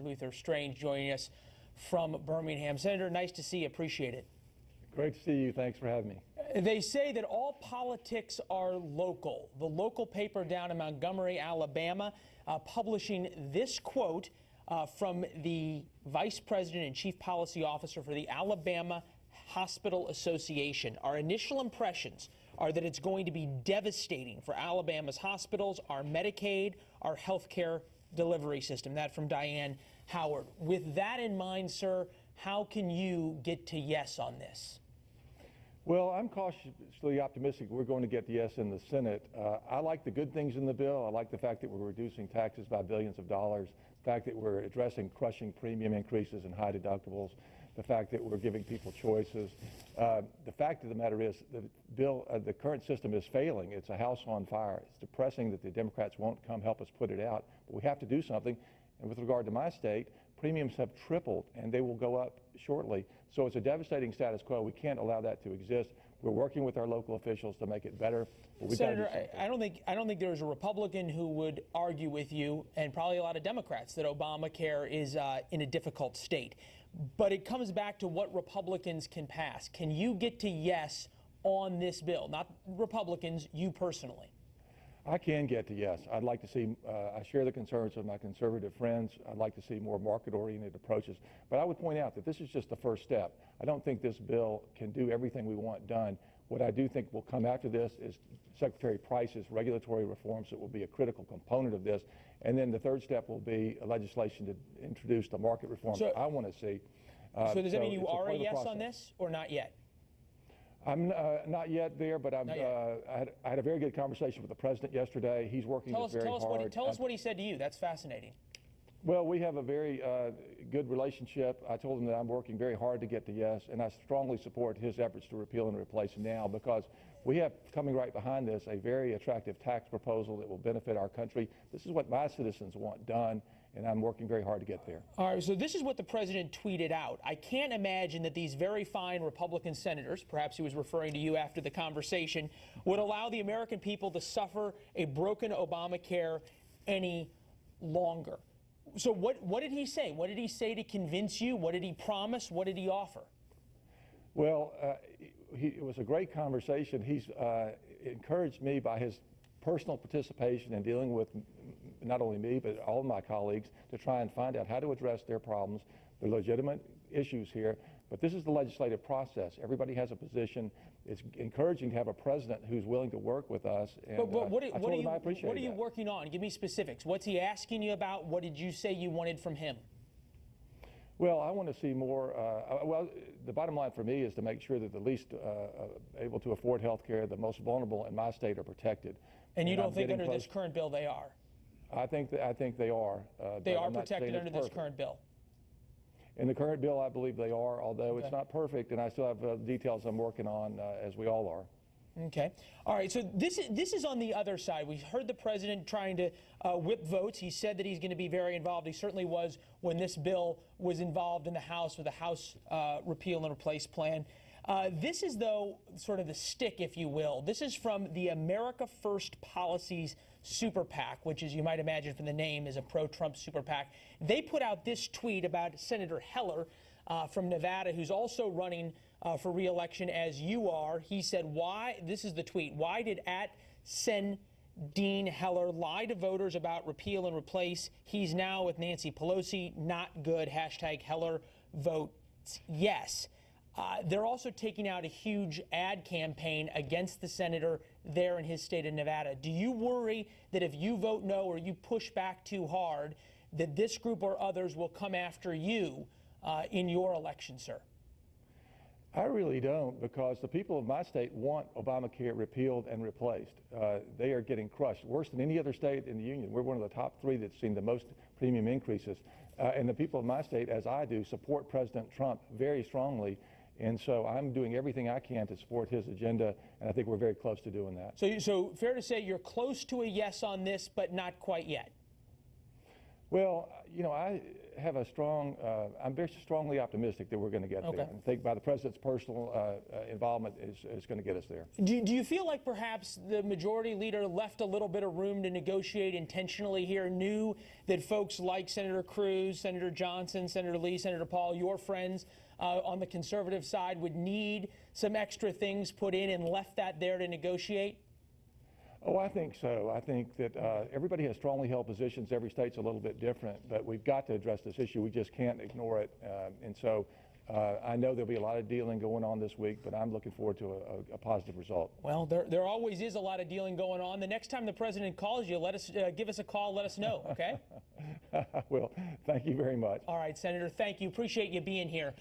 Luther Strange joining us from Birmingham. Senator, nice to see you. Appreciate it. Great to see you. Thanks for having me. They say that all politics are local. The local paper down in Montgomery, Alabama, publishing this quote from the Vice President and Chief Policy Officer for the Alabama Hospital Association. Our initial impressions are that it's going to be devastating for Alabama's hospitals, our Medicaid, our health care delivery system. That from Diane Howard. With that in mind, sir, how can you get to yes on this? Well, I'm cautiously optimistic we're going to get the yes in the Senate. I like the good things in the bill. I like the fact that we're reducing taxes by billions of dollars, the fact that we're addressing crushing premium increases and high deductibles, the fact that we're giving people choices. The fact of the matter is the current system is failing. It's a house on fire. It's depressing that the Democrats won't come help us put it out, but we have to do something. And with regard to my state, premiums have tripled, and they will go up shortly. So it's a devastating status quo. We can't allow that to exist. We're working with our local officials to make it better. But Senator, I don't think there's a Republican who would argue with you, and probably a lot of Democrats, that Obamacare is in a difficult state. But it comes back to what Republicans can pass. Can you get to yes on this bill? Not Republicans, you personally. I can get to yes. I'd like to see, I share the concerns of my conservative friends. I'd like to see more market-oriented approaches. But I would point out that this is just the first step. I don't think this bill can do everything we want done. What I do think will come after this is Secretary Price's regulatory reforms that will be a critical component of this. And then the third step will be legislation to introduce the market reforms I want to see. So does that mean you are a yes on this or not yet? I'm not yet there, but I had a very good conversation with the president yesterday. He's working very hard. Tell us what he said to you. That's fascinating. Well, we have a very good relationship. I told him that I'm working very hard to get to yes, and I strongly support his efforts to repeal and replace now, because we have coming right behind this a very attractive tax proposal that will benefit our country. This is what my citizens want done, and I'm working very hard to get there. All right, so this is what the president tweeted out. I can't imagine that these very fine Republican senators, perhaps he was referring to you after the conversation, would allow the American people to suffer a broken Obamacare any longer. So what did he say? What did he say to convince you? What did he promise? What did he offer? Well, it was a great conversation. He's encouraged me by his personal participation in dealing with not only me, but all of my colleagues to try and find out how to address their problems, the legitimate issues here. But this is the legislative process. Everybody has a position. It's encouraging to have a president who's willing to work with us. And but what are you that. working on? Give me specifics. What's he asking you about? What did you say you wanted from him? Well, I want to see more. Well, the bottom line for me is to make sure that the least able to afford health care, the most vulnerable in my state, are protected. And you don't think under this current bill they are? I think they are. They are protected under this current bill? In the current bill, I believe they are, although it's not perfect, and I still have details I'm working on, as we all are. Okay. All right. So this is on the other side. We heard the president trying to whip votes. He said that he's going to be very involved. He certainly was when this bill was involved in the House with the House repeal and replace plan. This is, though, sort of the stick, if you will. This is from the America First Policies Super PAC, which, as you might imagine from the name, is a pro-Trump super PAC. They put out this tweet about Senator Heller from Nevada, who's also running for re-election as you are. He said, this is the tweet, why did @Sen Dean Heller lie to voters about repeal and replace? He's now with Nancy Pelosi. Not good. #Heller votes yes. They're also taking out a huge ad campaign against the senator there in his state of Nevada. Do you worry that if you vote no or you push back too hard, that this group or others will come after you in your election, sir? I really don't, because the people of my state want Obamacare repealed and replaced. They are getting crushed, worse than any other state in the union. We're one of the top 3 that's seen the most premium increases. And the people of my state, as I do, support President Trump very strongly. And so I'm doing everything I can to support his agenda, and I think we're very close to doing that. So fair to say you're close to a yes on this, but not quite yet? Well, you know, I have a strong, I'm very strongly optimistic that we're going to get Okay. there. And I think by the president's personal involvement is going to get us there. Do you feel like perhaps the majority leader left a little bit of room to negotiate intentionally here, knew that folks like Senator Cruz, Senator Johnson, Senator Lee, Senator Paul, your friends on the conservative side would need some extra things put in and left that there to negotiate? Oh, I think so. I think that everybody has strongly held positions. Every state's a little bit different, but we've got to address this issue. We just can't ignore it. And so I know there'll be a lot of dealing going on this week, but I'm looking forward to a positive result. Well, there always is a lot of dealing going on. The next time the president calls you, give us a call, let us know, okay? I will. Thank you very much. All right, Senator, thank you. Appreciate you being here.